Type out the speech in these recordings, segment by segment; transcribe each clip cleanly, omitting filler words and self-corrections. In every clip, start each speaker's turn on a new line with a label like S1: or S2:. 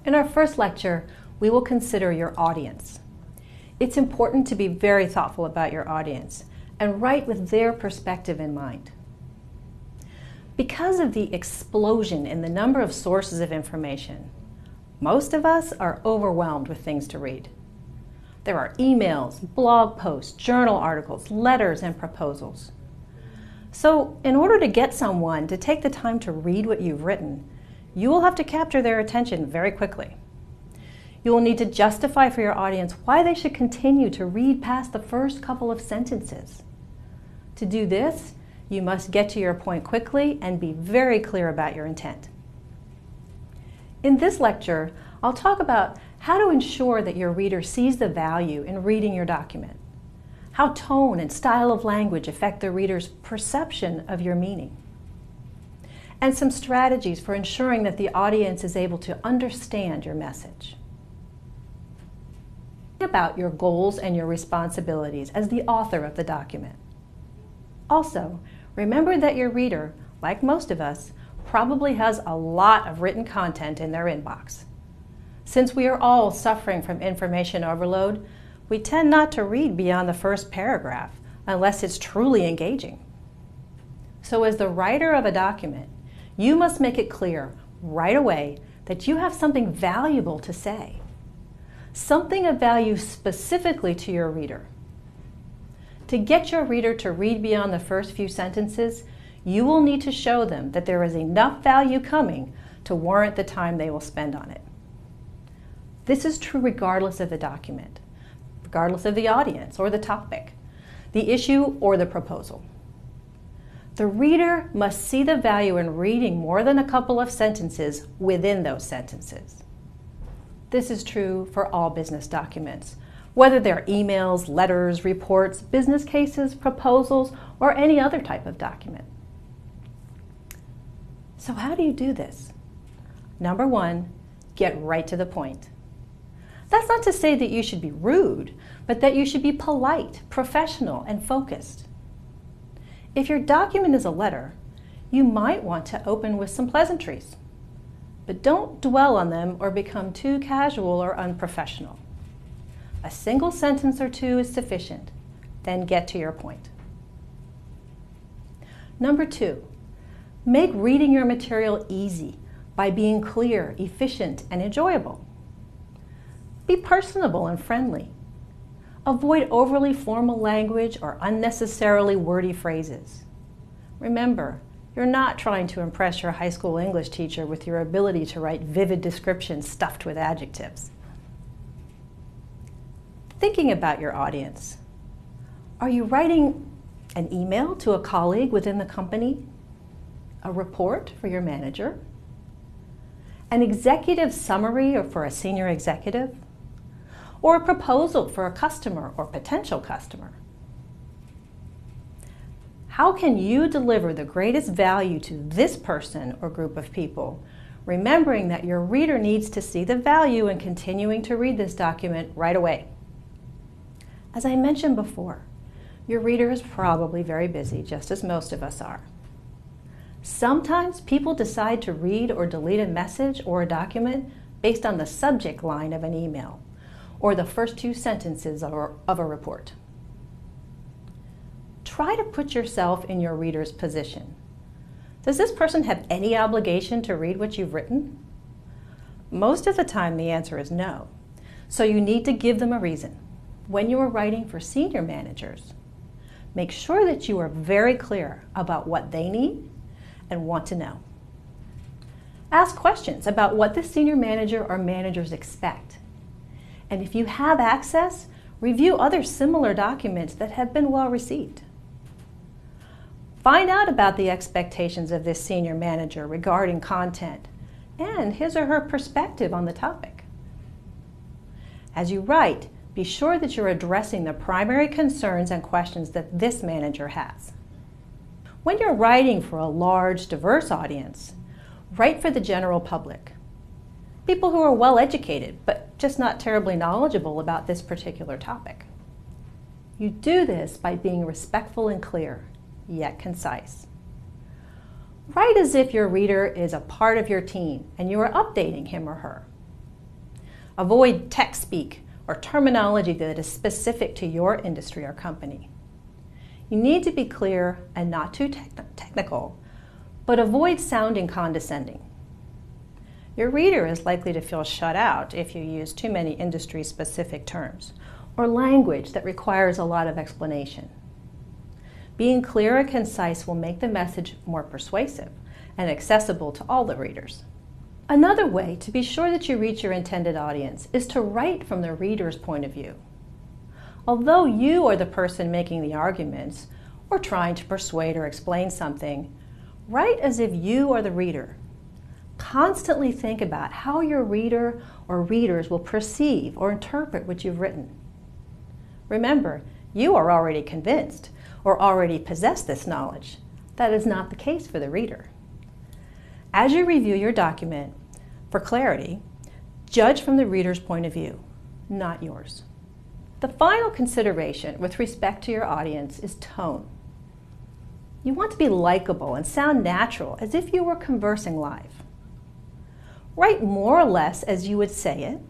S1: In our first lecture, we will consider your audience. It's important to be very thoughtful about your audience and write with their perspective in mind. Because of the explosion in the number of sources of information, most of us are overwhelmed with things to read. There are emails, blog posts, journal articles, letters, and proposals. So, in order to get someone to take the time to read what you've written, you will have to capture their attention very quickly. You will need to justify for your audience why they should continue to read past the first couple of sentences. To do this, you must get to your point quickly and be very clear about your intent. In this lecture, I'll talk about how to ensure that your reader sees the value in reading your document, how tone and style of language affect the reader's perception of your meaning, and some strategies for ensuring that the audience is able to understand your message. Think about your goals and your responsibilities as the author of the document. Also, remember that your reader, like most of us, probably has a lot of written content in their inbox. Since we are all suffering from information overload, we tend not to read beyond the first paragraph unless it's truly engaging. So as the writer of a document, you must make it clear right away that you have something valuable to say, something of value specifically to your reader. To get your reader to read beyond the first few sentences, you will need to show them that there is enough value coming to warrant the time they will spend on it. This is true regardless of the document, regardless of the audience or the topic, the issue or the proposal. The reader must see the value in reading more than a couple of sentences within those sentences. This is true for all business documents, whether they're emails, letters, reports, business cases, proposals, or any other type of document. So how do you do this? Number one, get right to the point. That's not to say that you should be rude, but that you should be polite, professional, and focused. If your document is a letter, you might want to open with some pleasantries, but don't dwell on them or become too casual or unprofessional. A single sentence or two is sufficient, then get to your point. Number two, make reading your material easy by being clear, efficient, and enjoyable. Be personable and friendly. Avoid overly formal language or unnecessarily wordy phrases. Remember, you're not trying to impress your high school English teacher with your ability to write vivid descriptions stuffed with adjectives. Thinking about your audience. Are you writing an email to a colleague within the company? A report for your manager? An executive summary or for a senior executive? Or a proposal for a customer or potential customer? How can you deliver the greatest value to this person or group of people, remembering that your reader needs to see the value in continuing to read this document right away? As I mentioned before, your reader is probably very busy, just as most of us are. Sometimes people decide to read or delete a message or a document based on the subject line of an email or the first two sentences of a report. Try to put yourself in your reader's position. Does this person have any obligation to read what you've written? Most of the time the answer is no, so you need to give them a reason. When you are writing for senior managers, make sure that you are very clear about what they need and want to know. Ask questions about what the senior manager or managers expect. And if you have access, review other similar documents that have been well received. Find out about the expectations of this senior manager regarding content and his or her perspective on the topic. As you write, be sure that you're addressing the primary concerns and questions that this manager has. When you're writing for a large, diverse audience, write for the general public. People who are well educated, but just not terribly knowledgeable about this particular topic. You do this by being respectful and clear, yet concise. Write as if your reader is a part of your team and you are updating him or her. Avoid tech speak or terminology that is specific to your industry or company. You need to be clear and not too technical, but avoid sounding condescending. Your reader is likely to feel shut out if you use too many industry-specific terms or language that requires a lot of explanation. Being clear and concise will make the message more persuasive and accessible to all the readers. Another way to be sure that you reach your intended audience is to write from the reader's point of view. Although you are the person making the arguments or trying to persuade or explain something, write as if you are the reader. Constantly think about how your reader or readers will perceive or interpret what you've written. Remember, you are already convinced or already possess this knowledge. That is not the case for the reader. As you review your document, for clarity, judge from the reader's point of view, not yours. The final consideration with respect to your audience is tone. You want to be likable and sound natural, as if you were conversing live. Write more or less as you would say it,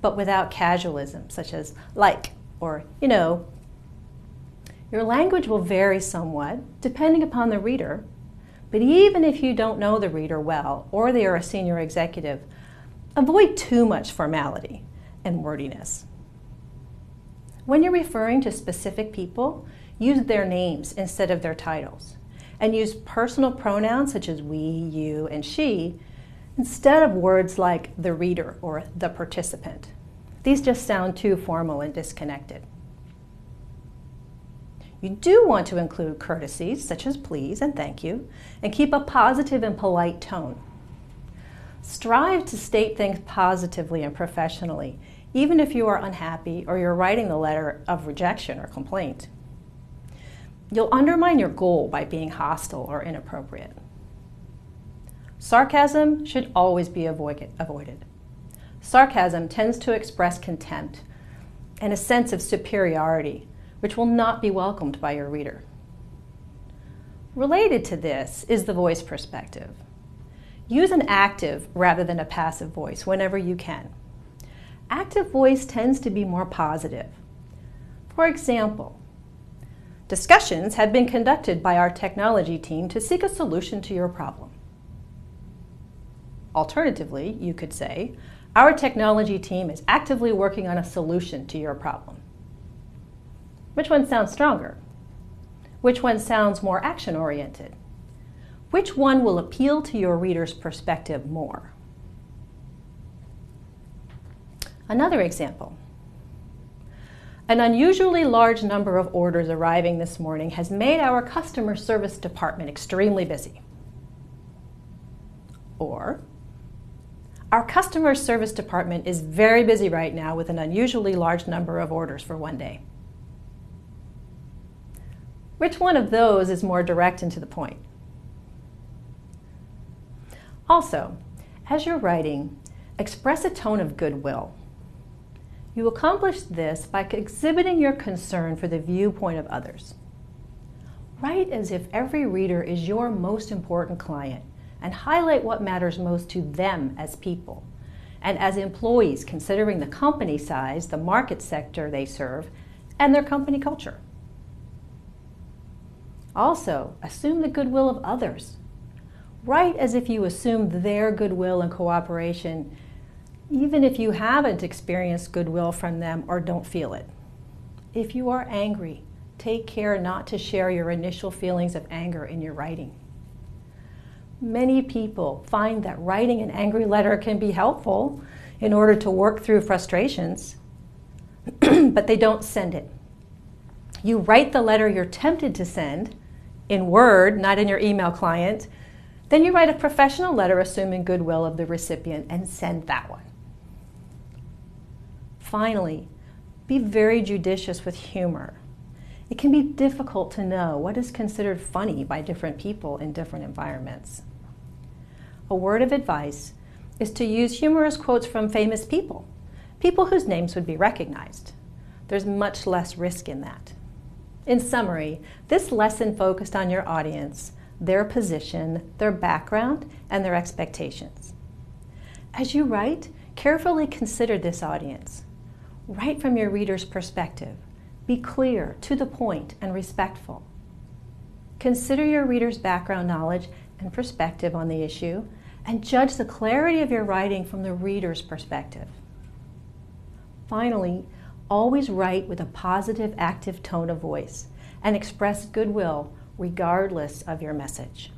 S1: but without casualism, such as like or you know. Your language will vary somewhat, depending upon the reader, but even if you don't know the reader well, or they are a senior executive, avoid too much formality and wordiness. When you're referring to specific people, use their names instead of their titles, and use personal pronouns such as we, you, and she, instead of words like the reader or the participant. These just sound too formal and disconnected. You do want to include courtesies such as please and thank you, and keep a positive and polite tone. Strive to state things positively and professionally, even if you are unhappy or you're writing the letter of rejection or complaint. You'll undermine your goal by being hostile or inappropriate. Sarcasm should always be avoided. Sarcasm tends to express contempt and a sense of superiority, which will not be welcomed by your reader. Related to this is the voice perspective. Use an active rather than a passive voice whenever you can. Active voice tends to be more positive. For example, discussions have been conducted by our technology team to seek a solution to your problem. Alternatively, you could say, our technology team is actively working on a solution to your problem. Which one sounds stronger? Which one sounds more action-oriented? Which one will appeal to your reader's perspective more? Another example. An unusually large number of orders arriving this morning has made our customer service department extremely busy. Or, our customer service department is very busy right now with an unusually large number of orders for one day. Which one of those is more direct and to the point? Also, as you're writing, express a tone of goodwill. You accomplish this by exhibiting your concern for the viewpoint of others. Write as if every reader is your most important client and highlight what matters most to them as people and as employees, considering the company size, the market sector they serve, and their company culture. Also, assume the goodwill of others. Write as if you assumed their goodwill and cooperation, even if you haven't experienced goodwill from them or don't feel it. If you are angry, take care not to share your initial feelings of anger in your writing. Many people find that writing an angry letter can be helpful in order to work through frustrations, but they don't send it. You write the letter you're tempted to send in Word, not in your email client. Then you write a professional letter assuming goodwill of the recipient and send that one. Finally, be very judicious with humor. It can be difficult to know what is considered funny by different people in different environments. A word of advice is to use humorous quotes from famous people, people whose names would be recognized. There's much less risk in that. In summary, this lesson focused on your audience, their position, their background, and their expectations. As you write, Carefully consider this audience. Write from your reader's perspective. Be clear, to the point, and respectful. Consider your reader's background knowledge and perspective on the issue, and judge the clarity of your writing from the reader's perspective. Finally, always write with a positive, active tone of voice and express goodwill regardless of your message.